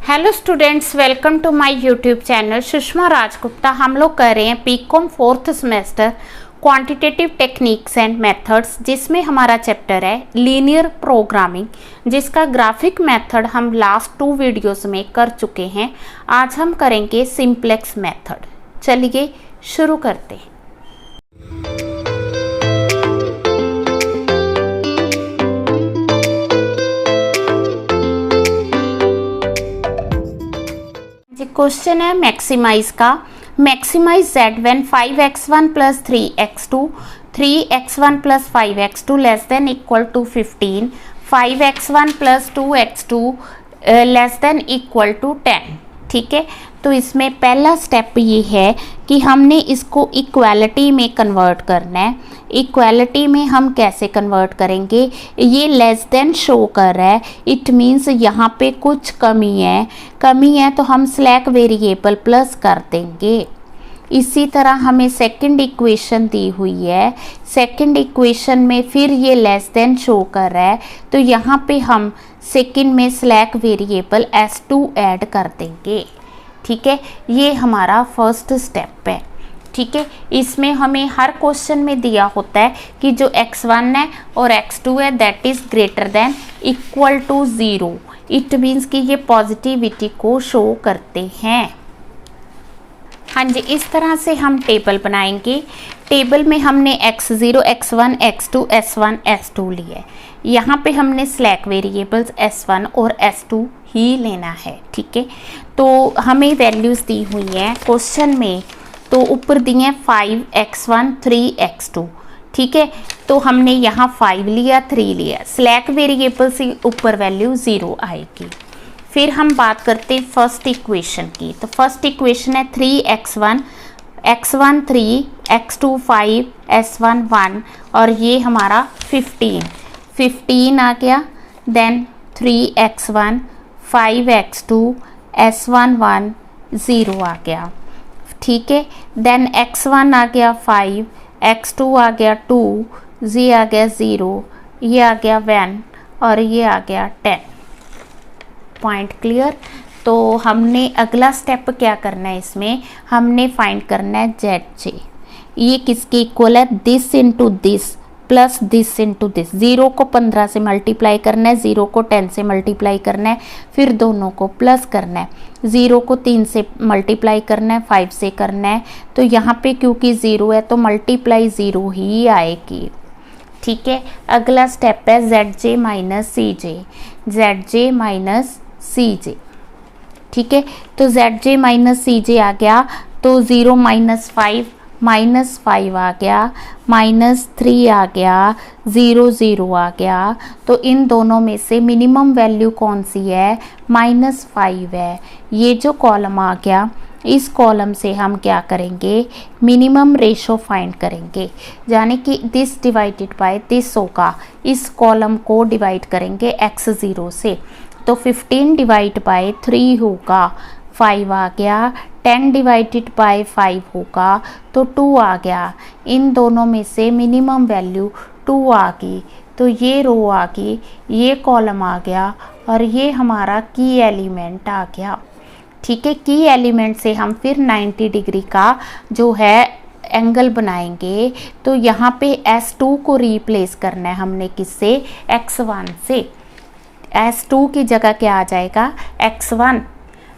Hello students, welcome to my YouTube channel Sushma Rajgupta. हम लोग कर रहे हैं BCom 4th semester quantitative techniques and methods, जिसमें हमारा चैप्टर है लीनियर प्रोग्रामिंग, जिसका ग्राफिक मेथड हम लास्ट 2 वीडियोस में कर चुके हैं। आज हम करेंगे सिंप्लेक्स मेथड। चलिए शुरू करते हैं। क्वेश्चन है मैक्सिमाइज का। Maximise z when 5x1 plus 3x2, 3x1 plus 5x2 less than equal to 15, 5x1 plus 2x2 less than equal to 10। ठीक है, तो इसमें पहला स्टेप ये है कि हमने इसको इक्वालिटी में कन्वर्ट करना है। इक्वालिटी में हम कैसे कन्वर्ट करेंगे, ये लेस देन शो कर रहा है, इट मीन्स यहाँ पे कुछ कमी है तो हम स्लैक वेरिएबल प्लस कर देंगे। इसी तरह हमें सेकंड इक्वेशन दी हुई है, सेकंड इक्वेशन में फिर ये लेस देन शो कर रहा है, तो यहाँ पे हम सेकंड में स्लैक वेरिएबल s2 ऐड कर देंगे। ठीक है, ये हमारा फर्स्ट स्टेप है। ठीक है, इसमें हमें हर क्वेश्चन में दिया होता है कि जो x1 है और x2 है that is greater than equal to 0। It means कि ये पॉजिटिविटी को शो करते हैं। हाँ जी, इस तरह से हम टेबल बनाएंगे। टेबल में हमने x0, x1, x2, s1, s2 लिया है। यहाँ पे हमने स्लैक वेरिएबल्स s1 और s2 ही लेना है। ठीक है, तो हमें वैल्यूज़ दी हुई हैं क्वेश्चन में, तो ऊपर दिए हैं 5x1, 3x2। ठीक है, तो हमने यहाँ 5 लिया, 3 लिया, स्लैक वेरिएबल से ऊपर वैल्यू 0 आएगी। फिर हम बात करते हैं फर्स्ट इक्वेशन की। तो फर्स्ट इक्वेशन है 3x1, x1 3, x2 5, s1 1 और ये हमारा 15 आ गया। देन 3x1, 5x2, s1 1 0 आ गया। ठीक है, देन x1 आ गया 5, x2 आ गया 2, ये आ गया 0, ये आ गया 1 और ये आ गया 10। Point clear. तो हमने अगला स्टेप क्या करना है, इसमें हमने फाइंड करना है ZJ। ये किसके इक्वल है, this into this plus this into this. 0 को 15 से मल्टीप्लाई करना है, 0 को 10 से मल्टीप्लाई करना है, फिर दोनों को प्लस करना है। 0 को 3 से मल्टीप्लाई करना है, 5 से करना है, तो यहाँ पे क्योंकि 0 है तो मल्टीप्लाई 0 ही आएगी। ठीक है, अगला स्टेप है ZJ minus CJ, ZJ minus CJ। ठीक है, तो ZJ माइनस CJ आ गया, तो 0 माइनस 5 आ गया, -3 आ गया, 0 0 आ गया। तो इन दोनों में से मिनिमम वैल्यू कौन सी है, -5 है। ये जो कॉलम आ गया, इस कॉलम से हम क्या करेंगे, मिनिमम रेशो फाइंड करेंगे, यानी कि दिस डिवाइडेड बाय दिस होगा। इस कॉलम को डिवाइड करेंगे x0 से, तो 15 डिवाइड बाय 3 होगा, 5 आ गया। 10 डिवाइडेड बाय 5 होगा तो 2 आ गया। इन दोनों में से मिनिमम वैल्यू 2 आ गई, तो ये रो आ गई, ये कॉलम आ गया और ये हमारा की एलिमेंट आ गया। ठीक है, की एलिमेंट से हम फिर 90 डिग्री का जो है एंगल बनाएंगे। तो यहाँ पे S2 को रिप्लेस करना है हमने किससे, x1 से। S2 की जगह क्या आ जाएगा, x1।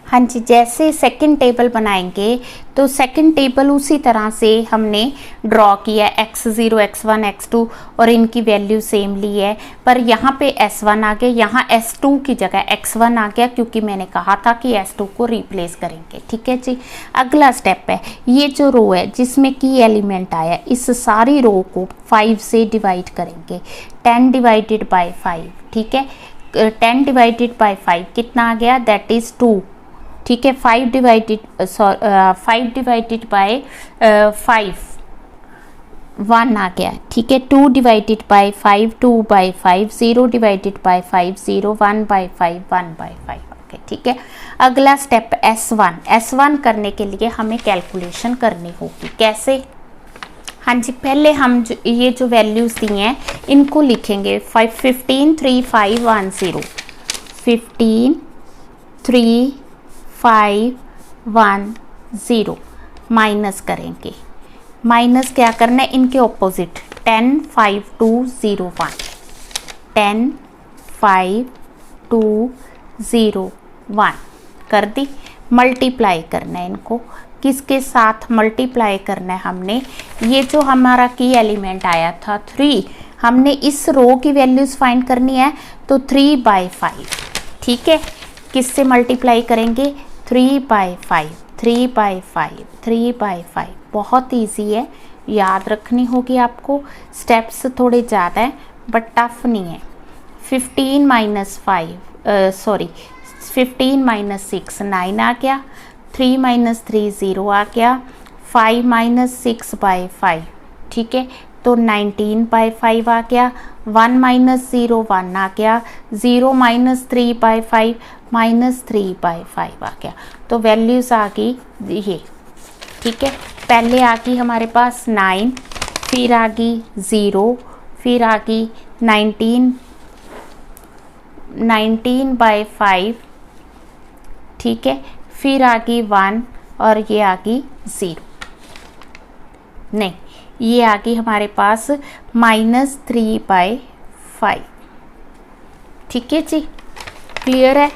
हाँ जी, जैसे सेकंड टेबल बनाएंगे तो सेकंड टेबल उसी तरह से हमने ड्रॉ किया, x0, x1, x2 और इनकी वैल्यू सेम ली है, पर यहाँ पे s1 आ गया, यहाँ s2 की जगह x1 आ गया, क्योंकि मैंने कहा था कि s2 को रिप्लेस करेंगे। ठीक है जी, अगला स्टेप है, ये जो रो है जिसमें की एलिमेंट आया, इस सारी रो को 5 से डिवाइड करेंगे। 10 डिवाइडेड बाय 5, ठीक है, 10 डिवाइडेड बाय 5 कितना आ गया, दैट इज़ 2। ठीक है, 5 डिवाइडेड बाय 5 1 आ गया। ठीक है, 2 divided by 5 2 by 5, 0 divided by 5 0, 1 by 5 1 by 5। Okay, ठीक है, अगला स्टेप S1 करने के लिए हमें कैलकुलेशन करनी होगी। कैसे, हाँ जी, पहले हम ये जो वैल्यूज़ दी हैं इनको लिखेंगे। 15 3 5 1 0, 15 3 5 1 0 माइनस करेंगे। माइनस क्या करना है, इनके ऑपोजिट 10 5 2 0 1 10 5 2 0 1 कर दी। मल्टीप्लाई करना है इनको, किसके साथ मल्टीप्लाई करना है हमने, ये जो हमारा की एलिमेंट आया था 3, हमने इस रो की वैल्यूज़ फाइंड करनी है, तो 3/5, ठीक है। किससे मल्टीप्लाई करेंगे, 3/5 3/5 3/5। बहुत इजी है, याद रखनी होगी आपको, स्टेप्स थोड़े ज़्यादा हैं बट टफ नहीं है। 15 - 5 15 - 6 9 आ गया, 3 - 3 0 आ गया, 5 - 6/5, ठीक है, तो 19/5 आ गया। 1 - 0 1 आ गया, 0 - 3/5 -3/5 आ गया। तो वैल्यूज़ आ गई ये, ठीक है। पहले आ गई हमारे पास 9, फिर आ गई 0, फिर आ गई 19/5, ठीक है, फिर आ गई 1 और ये आ गई 0, नहीं ये आ गई हमारे पास -3/5, ठीक है जी, क्लियर है।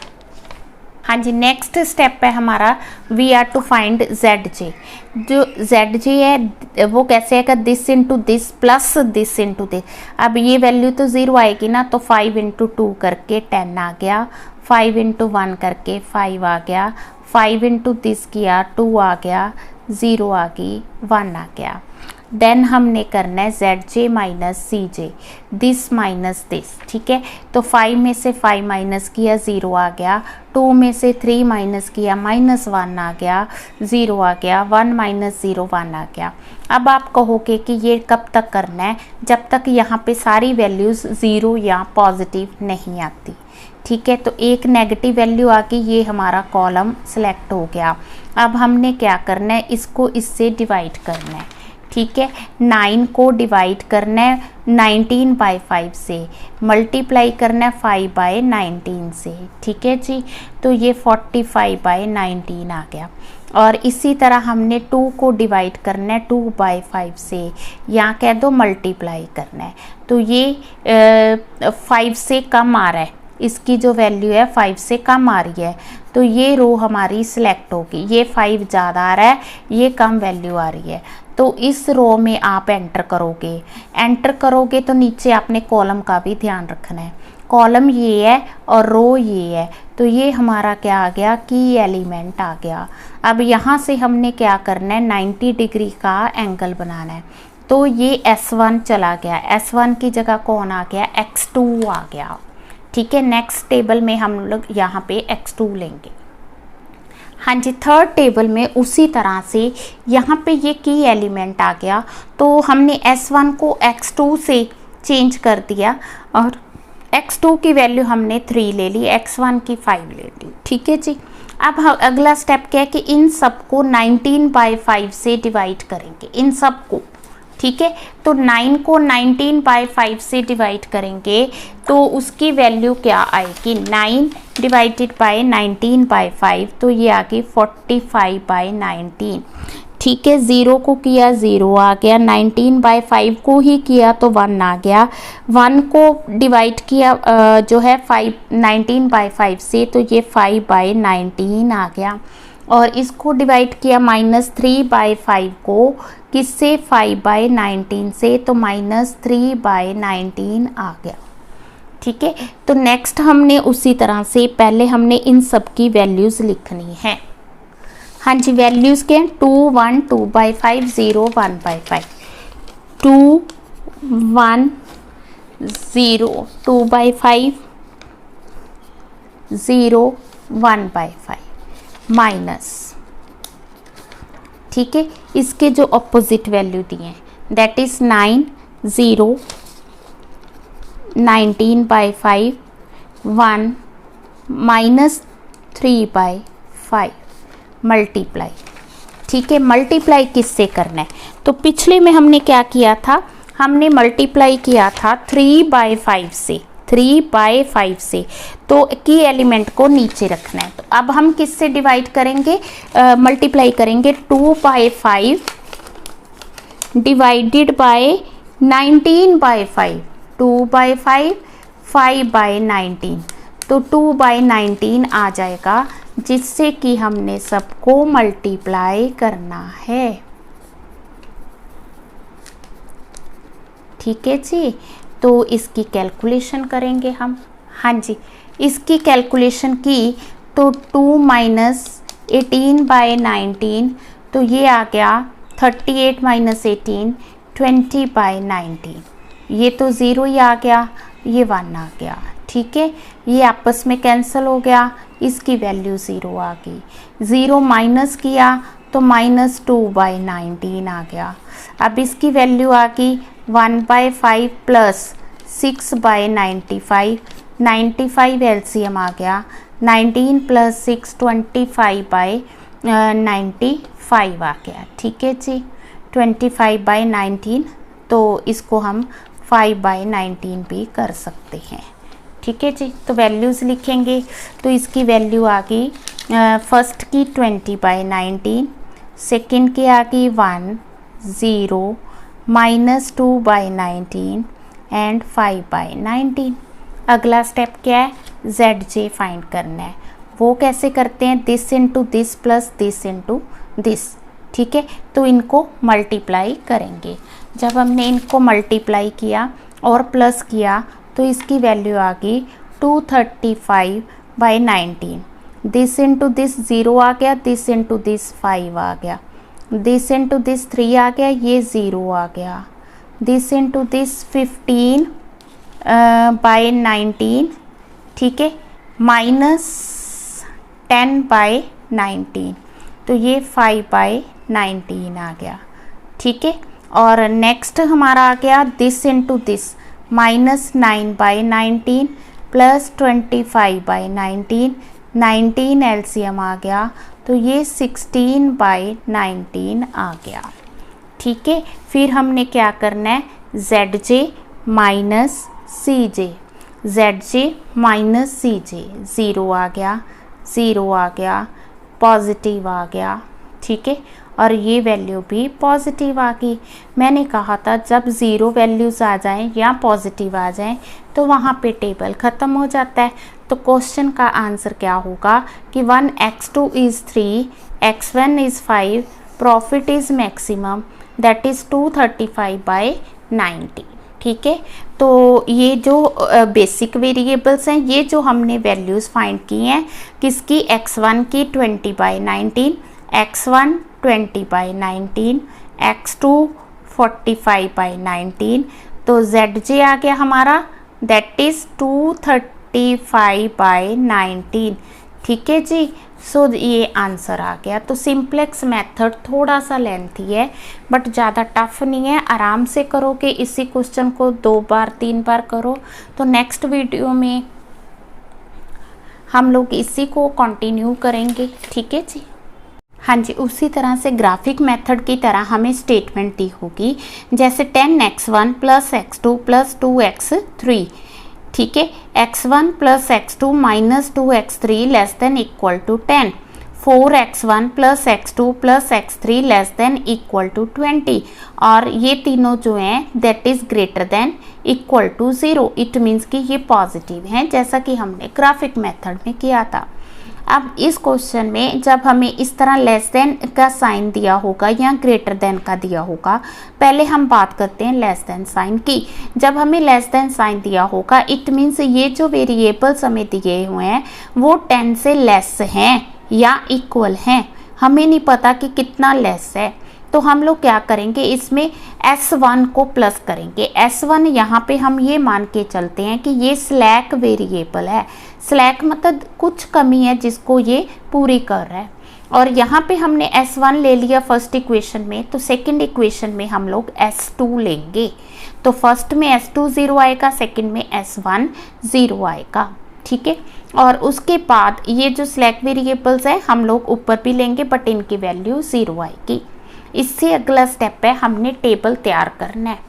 हाँ जी, नेक्स्ट स्टेप है हमारा, we are to find ZJ। जो ZJ है वो कैसे आएगा, this into this plus this into this. अब ये वैल्यू तो 0 आएगी ना, तो 5 × 2 करके 10 आ गया, 5 × 1 करके 5 आ गया, 5 × दिस किया 2 आ गया, 0 आ गई, 1 आ गया। देन हमने करना है ZJ minus CJ, this minus this, ठीक है। तो 5 में से 5 माइनस किया 0 आ गया, 2 में से 3 माइनस किया -1 आ गया, 0 आ गया, 1 - 0 1 आ गया। अब आप कहोगे कि ये कब तक करना है, जब तक यहाँ पे सारी वैल्यूज़ 0 या पॉजिटिव नहीं आती, ठीक है। तो एक नेगेटिव वैल्यू आ गई, ये हमारा कॉलम सेलेक्ट हो गया। अब हमने क्या करना है, इसको इससे डिवाइड करना है, ठीक है। 9 को डिवाइड करना है 19/5 से, मल्टीप्लाई करना है 5/19 से, ठीक है जी। तो ये 45/19 आ गया। और इसी तरह हमने 2 को डिवाइड करना है 2/5 से, यहाँ कह दो मल्टीप्लाई करना है, तो ये 5 से कम आ रहा है, इसकी जो वैल्यू है 5 से कम आ रही है, तो ये रो हमारी सिलेक्ट होगी। ये 5 ज़्यादा आ रहा है, ये कम वैल्यू आ रही है, तो इस रो में आप एंटर करोगे तो नीचे आपने कॉलम का भी ध्यान रखना है। कॉलम ये है और रो ये है, तो ये हमारा क्या आ गया, की एलिमेंट आ गया। अब यहाँ से हमने क्या करना है, 90 डिग्री का एंगल बनाना है, तो ये S1 चला गया, S1 की जगह कौन आ गया, X2 आ गया, ठीक है। नेक्स्ट टेबल में हम लोग यहाँ पे X2 लेंगे। हाँ जी, थर्ड टेबल में उसी तरह से यहाँ पे ये की एलिमेंट आ गया, तो हमने S1 को X2 से चेंज कर दिया और X2 की वैल्यू हमने 3 ले ली, X1 की 5 ले ली, ठीक है जी। अब अगला स्टेप क्या है कि इन सबको 19/5 से डिवाइड करेंगे, इन सबको, ठीक है। तो 9 को 19/5 से डिवाइड करेंगे तो उसकी वैल्यू क्या आएगी, 9 डिवाइडेड बाय 19/5, तो ये आ गई 45/19, ठीक है। 0 को किया 0 आ गया, 19/5 को ही किया तो 1 आ गया, 1 को डिवाइड किया जो है 19/5 से, तो ये 5/19 आ गया। और इसको डिवाइड किया -3/5 को किससे, 5/19 से, तो -3/19 आ गया, ठीक है। तो नेक्स्ट हमने उसी तरह से पहले हमने इन सब की वैल्यूज़ लिखनी है। हाँ जी, वैल्यूज़ के 2 1 2/5 0 1/5, 2 1 0 2/5 0 1/5 माइनस, ठीक है। इसके जो अपोजिट वैल्यू दिए दैट इज 9 0 19/5 1 -3/5 मल्टीप्लाई, ठीक है। मल्टीप्लाई किससे करना है, तो पिछले में हमने क्या किया था, हमने मल्टीप्लाई किया था 3/5 से, 3/5 से, तो की एलिमेंट को नीचे रखना है। तो अब हम किससे डिवाइड करेंगे, मल्टीप्लाई करेंगे 2/5 डिवाइडेड बाय 19/5, 2/5 5/19, तो 2/19 आ जाएगा, जिससे कि हमने सबको मल्टीप्लाई करना है। ठीक है जी, तो इसकी कैलकुलेशन करेंगे हम। हाँ जी, इसकी कैलकुलेशन की तो 2 - 18/19, तो ये आ गया 38 - 18 20/19, ये तो 0 ही आ गया, ये 1 आ गया। ठीक है, ये आपस में कैंसिल हो गया, इसकी वैल्यू 0 आ गई। 0 माइनस किया तो -2/19 आ गया। अब इसकी वैल्यू आ गई 1/5 प्लस 6/95, 95 एलसीएम आ गया, 19 + 6 25/95 आ गया। ठीक है जी, 25/19, तो इसको हम 5/19 भी कर सकते हैं। ठीक है जी, तो वैल्यूज़ लिखेंगे, तो इसकी वैल्यू आ गई फर्स्ट की 20/19, सेकंड की आ गई 1 0 -2/19 एंड 5/19। अगला स्टेप क्या है, ZJ फाइंड करना है। वो कैसे करते हैं, this into this plus this into this. ठीक है, तो इनको मल्टीप्लाई करेंगे। जब हमने इनको मल्टीप्लाई किया और प्लस किया तो इसकी वैल्यू आ गई 235/19। दिस इंटू दिस 0 आ गया, दिस इंटू दिस 5 आ गया, दिस इंटू दिस 3 आ गया, ये 0 आ गया, दिस इंटू दिस 15/19। ठीक है, -10/19, तो ये 5/19 आ गया। ठीक है, और नेक्स्ट हमारा आ गया this into this -9/19 plus 25/19, 19 LCM आ गया, तो ये 16/19 आ गया। ठीक है, फिर हमने क्या करना है, ZJ minus CJ, ZJ minus CJ, 0 आ गया, 0 आ गया, पॉजिटिव आ गया। ठीक है, और ये वैल्यू भी पॉजिटिव आ गई। मैंने कहा था जब 0 वैल्यूज़ आ जाएं या पॉजिटिव आ जाएं तो वहाँ पे टेबल ख़त्म हो जाता है। तो क्वेश्चन का आंसर क्या होगा कि 1x2 is 3, x1 is 5, profit is maximum, that is 235/90। ठीक है, तो ये जो बेसिक वेरिएबल्स हैं, ये जो हमने वैल्यूज़ फाइंड की हैं, किसकी, x1 की 20/19, x1 20/19, x2 45/19, तो ZJ आ गया हमारा, दैट इज़ 235/19। ठीक है जी, सो ये आंसर आ गया। तो सिंपलेक्स मेथड थोड़ा सा लेंथी है बट ज़्यादा टफ नहीं है, आराम से करोगे। इसी क्वेश्चन को 2 बार 3 बार करो, तो नेक्स्ट वीडियो में हम लोग इसी को कंटिन्यू करेंगे। ठीक है जी, हाँ जी, उसी तरह से ग्राफिक मेथड की तरह हमें स्टेटमेंट दी होगी, जैसे 10x1 + x2 + 2x3। ठीक है, x1 + x2 - 2x3 ≤ 10, 4x1 + x2 + x3 ≤ 20, और ये तीनों जो हैं दैट इज़ > 0। इट मीन्स कि ये पॉजिटिव हैं, जैसा कि हमने ग्राफिक मेथड में किया था। अब इस क्वेश्चन में जब हमें इस तरह लेस देन का साइन दिया होगा या ग्रेटर देन का दिया होगा, पहले हम बात करते हैं लेस देन साइन की। जब हमें लेस देन साइन दिया होगा, इट मीन्स ये जो वेरिएबल्स हमें दिए हुए हैं वो 10 से लेस हैं या इक्वल हैं। हमें नहीं पता कि कितना लेस है, तो हम लोग क्या करेंगे, इसमें S1 को प्लस करेंगे। S1 यहाँ पे हम ये मान के चलते हैं कि ये स्लैक वेरिएबल है। स्लैक मतलब कुछ कमी है जिसको ये पूरी कर रहा है, और यहाँ पे हमने S1 ले लिया फर्स्ट इक्वेशन में, तो सेकंड इक्वेशन में हम लोग S2 लेंगे। तो फर्स्ट में S2 0 आएगा, सेकंड में S1 0 आएगा। ठीक है, और उसके बाद ये जो स्लैक वेरिएबल्स हैं हम लोग ऊपर भी लेंगे बट इनकी वैल्यू 0 आएगी। इससे अगला स्टेप है, हमने टेबल तैयार करना है।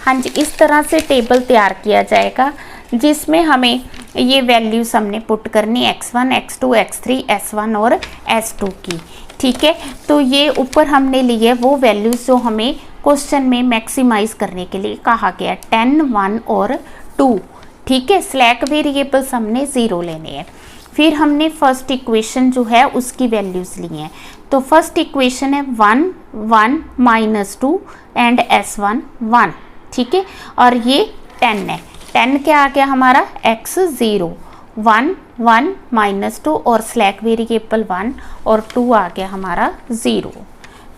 हाँ जी, इस तरह से टेबल तैयार किया जाएगा जिसमें हमें ये वैल्यूज हमने पुट करनी x1, x2, x3, s1 और s2 की। ठीक है, तो ये ऊपर हमने लिए वो वैल्यूज जो हमें क्वेश्चन में मैक्सिमाइज करने के लिए कहा गया, 10, 1 और 2। ठीक है, स्लैक वेरिएबल्स हमने 0 लेने हैं। फिर हमने फर्स्ट इक्वेशन जो है उसकी वैल्यूज ली हैं। तो फर्स्ट इक्वेशन है 1, 1 -2 एंड s1 1। ठीक है, और ये 10 है। 10 क्या आ गया हमारा x0, 1, 1 -2 और स्लैक वेरिएबल 1 और 2 आ गया हमारा 0।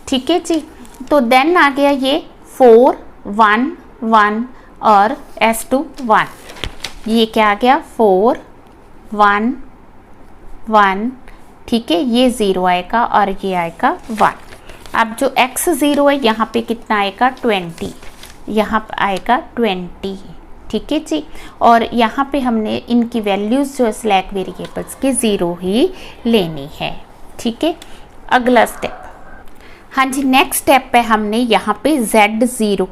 ठीक है जी, तो देन आ गया ये 4, 1, 1 और s2 1। ये क्या आ गया 4, 1, 1। ठीक है, ये 0 आएगा और ये आएगा 1। अब जो x0 है यहाँ पे कितना आएगा 20, यहाँ पे आएगा 20। ठीक है जी, और यहाँ पे हमने इनकी वैल्यूज़ जो स्लैक वेरिएबल्स के 0 ही लेनी है। ठीक है, अगला स्टेप। हाँ जी, नेक्स्ट स्टेप पे हमने यहाँ पे Z0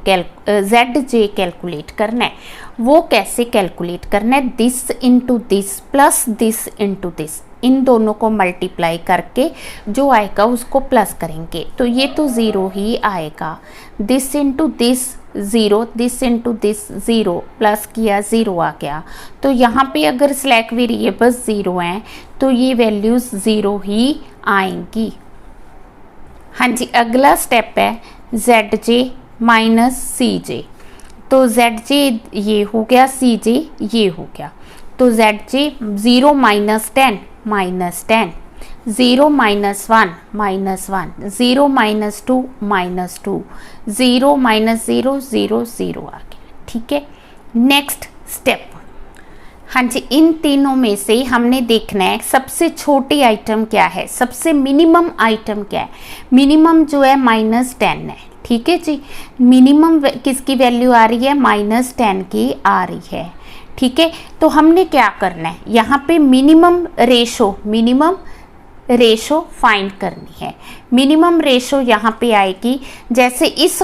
ZJ कैलकुलेट करना है। वो कैसे कैलकुलेट करना है, this into this plus this into this, इन दोनों को मल्टीप्लाई करके जो आएगा उसको प्लस करेंगे, तो ये तो 0 ही आएगा। This into this 0, this into this 0, plus किया 0 आ गया। तो यहाँ पे अगर स्लैक वेरिएबल्स 0 हैं तो ये वैल्यूज़ 0 ही आएंगी। हाँ जी, अगला स्टेप है ZJ माइनस CJ। तो ZJ ये हो गया, CJ ये हो गया। तो ZJ 0 - 10 -10, 0 - 1 -1, 0 - 2 -2, 0 - 0 0 0 आ गया। ठीक है, नेक्स्ट स्टेप। हाँ जी, इन तीनों में से हमने देखना है सबसे छोटी आइटम क्या है, सबसे मिनिमम आइटम क्या है। मिनिमम जो है -10 है। ठीक है जी, मिनिमम किसकी वैल्यू आ रही है, -10 की आ रही है। ठीक है, तो हमने क्या करना है, यहाँ पे मिनिमम रेशो फाइंड करनी है। मिनिमम रेशो यहाँ पे आएगी, जैसे इस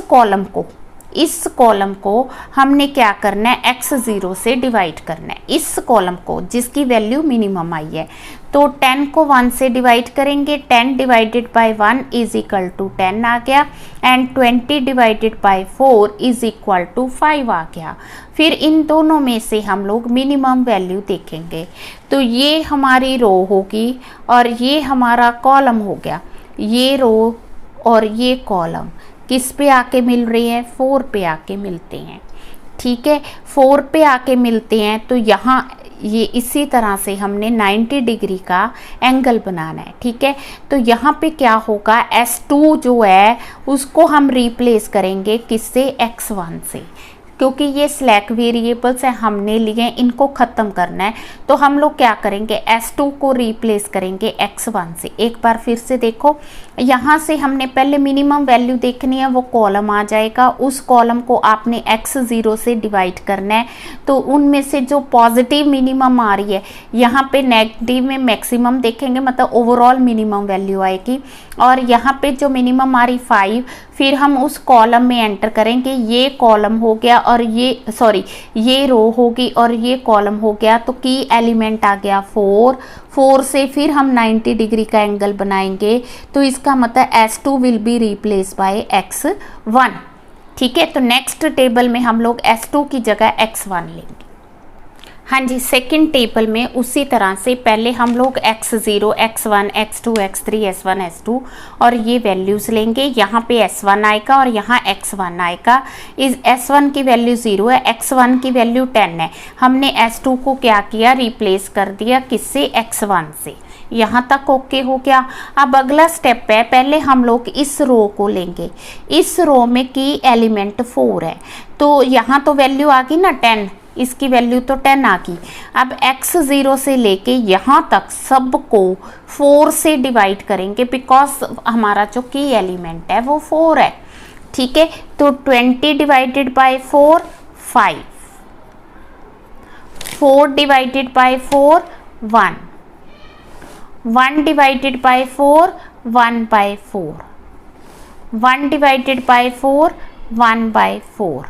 कॉलम को हमने क्या करना है, x0 से डिवाइड करना है। इस कॉलम को जिसकी वैल्यू मिनिमम आई है, तो 10 को 1 से डिवाइड करेंगे, 10 divided by 1 is equal to 10 आ गया, and 20 divided by 4 is equal to 5 आ गया। फिर इन दोनों में से हम लोग मिनिमम वैल्यू देखेंगे, तो ये हमारी रो होगी और ये हमारा कॉलम हो गया। ये रो और ये कॉलम किस पे आके मिल रही है, 4 पे आके मिलते हैं। ठीक है, 4 पे आके मिलते हैं, तो यहाँ ये इसी तरह से हमने 90 डिग्री का एंगल बनाना है। ठीक है, तो यहाँ पे क्या होगा, S2 जो है उसको हम रिप्लेस करेंगे किससे, x1 से, क्योंकि ये स्लैक वेरिएबल्स हैं हमने लिए, इनको ख़त्म करना है। तो हम लोग क्या करेंगे, S2 को रिप्लेस करेंगे x1 से। एक बार फिर से देखो, यहाँ से हमने पहले मिनिमम वैल्यू देखनी है, वो कॉलम आ जाएगा। उस कॉलम को आपने x0 से डिवाइड करना है, तो उनमें से जो पॉजिटिव मिनिमम आ रही है, यहाँ पे नेगेटिव में मैक्सिमम देखेंगे, मतलब ओवरऑल मिनिमम वैल्यू आएगी। और यहाँ पे जो मिनिमम आ रही 5, फिर हम उस कॉलम में एंटर करेंगे। ये कॉलम हो गया और ये रो होगी और ये कॉलम हो गया, तो की एलिमेंट आ गया 4 से फिर हम 90 डिग्री का एंगल बनाएंगे, तो इसका मतलब S2 will be replace by x1। ठीक है, तो नेक्स्ट टेबल में हम लोग S2 की जगह x1 लेंगे। हाँ जी, सेकंड टेबल में उसी तरह से पहले हम लोग x0, x1, x2, x3, s1, s2 और ये वैल्यूज़ लेंगे। यहाँ पे s1 आएगा और यहाँ x1 आएगा। इस s1 की वैल्यू 0 है, x1 की वैल्यू 10 है। हमने s2 को क्या किया, रिप्लेस कर दिया किससे, x1 से। यहाँ तक ओके हो गया। अब अगला स्टेप है, पहले हम लोग इस रो को लेंगे। इस रो में की एलिमेंट 4 है, तो यहाँ तो वैल्यू आ गई ना 10, इसकी वैल्यू तो 10 आ गई। अब x0 से लेके यहाँ तक सबको 4 से डिवाइड करेंगे, बिकॉज हमारा जो की एलिमेंट है वो 4 है। ठीक है, तो 20 divided by 4 5, 4 divided by 4 1, 1 divided by 4 1/4, 1 divided by 4 1/4,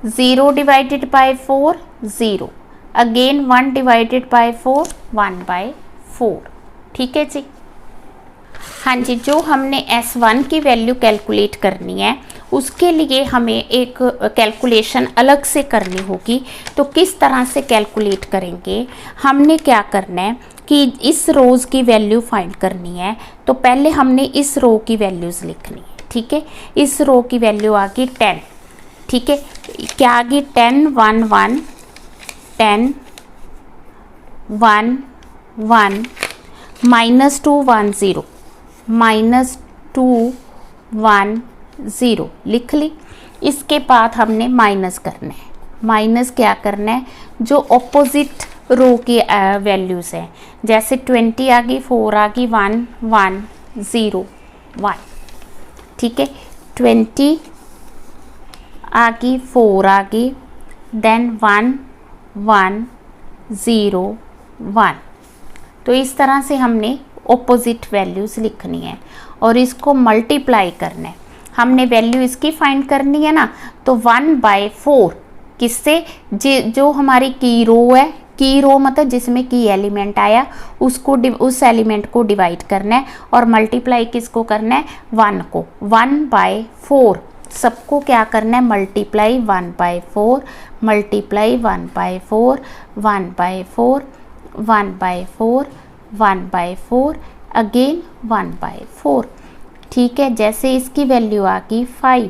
0 divided by 4 0, again 1 divided by 4 1/4। ठीक है जी। हाँ जी, जो हमने S1 की वैल्यू कैलकुलेट करनी है उसके लिए हमें एक कैलकुलेशन अलग से करनी होगी। तो किस तरह से कैलकुलेट करेंगे, हमने क्या करना है कि इस रोज़ की वैल्यू फाइंड करनी है। तो पहले हमने इस रो की वैल्यूज़ लिखनी है। ठीक है, इस रो की वैल्यू आ गई 10। ठीक है, क्या आ गई 10 1 1 10 1 1 -2 1 0 -2 1 0 लिख ली। इसके बाद हमने माइनस करना है। माइनस क्या करना है, जो ऑपोजिट रो की वैल्यूज़ हैं, जैसे 20 आ गई, 4 आ गई, 1 1 0 1। ठीक है, 20 आ गई, 4 आ गई, देन 1 1 0 1। तो इस तरह से हमने ऑपोजिट वैल्यूज़ लिखनी है और इसको मल्टीप्लाई करना है। हमने वैल्यू इसकी फाइंड करनी है ना, तो 1/4 किससे, जो हमारी की रो है, की रो मतलब जिसमें की एलिमेंट आया उसको उस एलिमेंट को डिवाइड करना है और मल्टीप्लाई किसको करना है, 1 को। 1/4 सबको क्या करना है, मल्टीप्लाई 1/4 मल्टीप्लाई 1/4 1/4 1/4 1/4 अगेन 1/4। ठीक है, जैसे इसकी वैल्यू आ गई 5,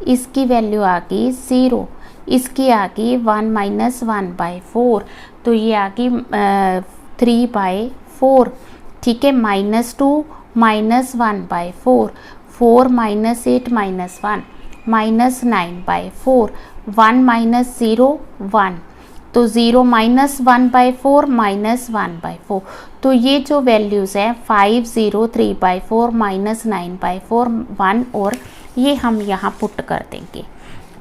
इसकी वैल्यू आ गई 0, इसकी आ गई 1 - 1/4, तो ये आ गई 3/4। ठीक है, -2 -1/4 4 - 8 - 1 -9/4 1 - 0 1, तो 0 -1/4 -1/4। तो ये जो वैल्यूज़ हैं 5 0 3/4 -9/4 1, और ये हम यहाँ पुट कर देंगे।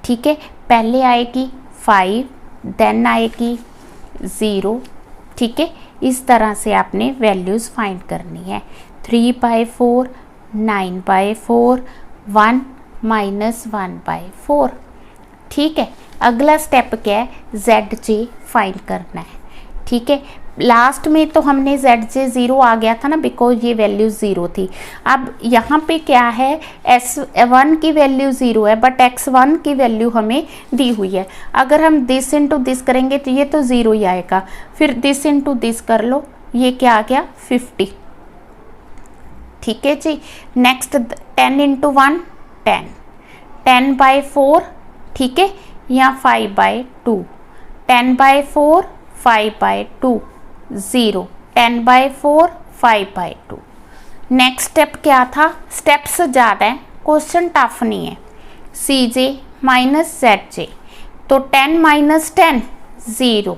ठीक है, पहले आएगी 5, देन आएगी 0। ठीक है, इस तरह से आपने वैल्यूज़ फाइंड करनी है। 3/4 9/4 1 -1/4। ठीक है, अगला स्टेप क्या है, ZJ फाइंड करना है। ठीक है, लास्ट में तो हमने ZJ 0 आ गया था ना, बिकॉज ये वैल्यू 0 थी। अब यहाँ पे क्या है, S1 की वैल्यू 0 है बट X1 की वैल्यू हमें दी हुई है। अगर हम दिस इंटू दिस करेंगे तो ये तो 0 ही आएगा, फिर दिस इंटू दिस कर लो, ये क्या आ गया 50। ठीक है जी, नेक्स्ट 10 × 1 10 10/4। ठीक है, या 5/2 10/4 5/2 0 10/4 5/2। नेक्स्ट स्टेप क्या था, स्टेप्स ज़्यादा है, क्वेश्चन टफ नहीं है। CJ - ZJ, तो 10 - 10 0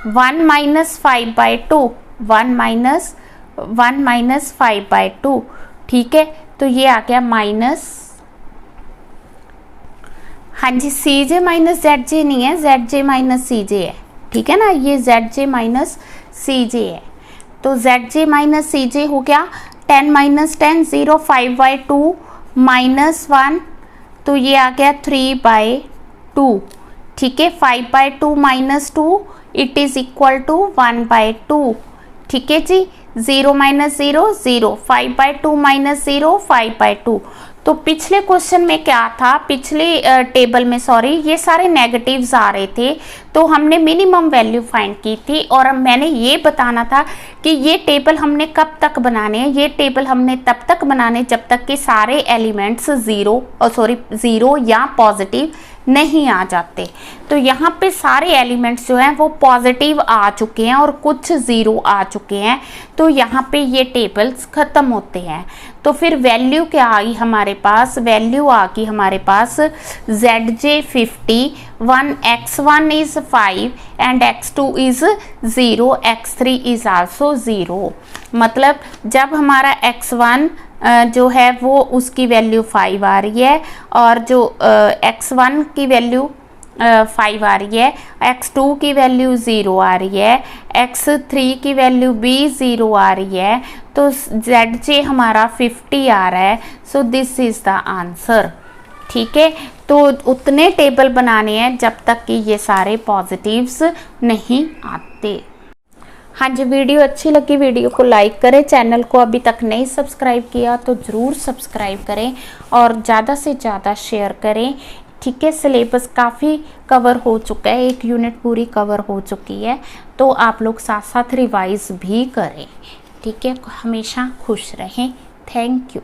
1 - 5/2 1 - 5/2। ठीक है, तो ये आ गया माइनस, हाँ जी, CJ - ZJ नहीं है, ZJ - CJ है। ठीक है ना, ये ZJ - CJ है, तो ZJ - CJ हो गया। 10 - 10 0 5/2 -1, तो ये आ गया 3/2। ठीक है, 5/2 -2 इट इज़ इक्वल टू 1/2। ठीक है जी, 0 - 0 0 5/2 -0 5/2। तो पिछले क्वेश्चन में क्या था, पिछले टेबल में सॉरी, ये सारे नेगेटिव्स आ रहे थे, तो हमने मिनिमम वैल्यू फाइंड की थी और मैंने ये बताना था कि ये टेबल हमने कब तक बनाने हैं। ये टेबल हमने तब तक बनाने जब तक कि सारे एलिमेंट्स 0 या पॉजिटिव नहीं आ जाते। तो यहाँ पे सारे एलिमेंट्स जो हैं वो पॉजिटिव आ चुके हैं और कुछ 0 आ चुके हैं, तो यहाँ पे ये टेबल्स ख़त्म होते हैं। तो फिर वैल्यू क्या आई हमारे पास, वैल्यू आ गई हमारे पास ZJ 50 1 X1 is 5 and X2 is 0 X3 is also 0। मतलब जब हमारा X1 जो है वो उसकी वैल्यू 5 आ रही है और जो X1 की वैल्यू 5 आ रही है, X2 की वैल्यू 0 आ रही है, X3 की वैल्यू भी 0 आ रही है, तो ZJ हमारा 50 आ रहा है। So this is the answer. ठीक है। तो उतने टेबल बनाने हैं जब तक कि ये सारे पॉजिटिव्स नहीं आते। हाँ जी, वीडियो अच्छी लगी वीडियो को लाइक करें, चैनल को अभी तक नहीं सब्सक्राइब किया तो ज़रूर सब्सक्राइब करें और ज़्यादा से ज़्यादा शेयर करें। ठीक है, सिलेबस काफ़ी कवर हो चुका है, एक यूनिट पूरी कवर हो चुकी है, तो आप लोग साथ साथ रिवाइज भी करें। ठीक है, हमेशा खुश रहें। Thank you.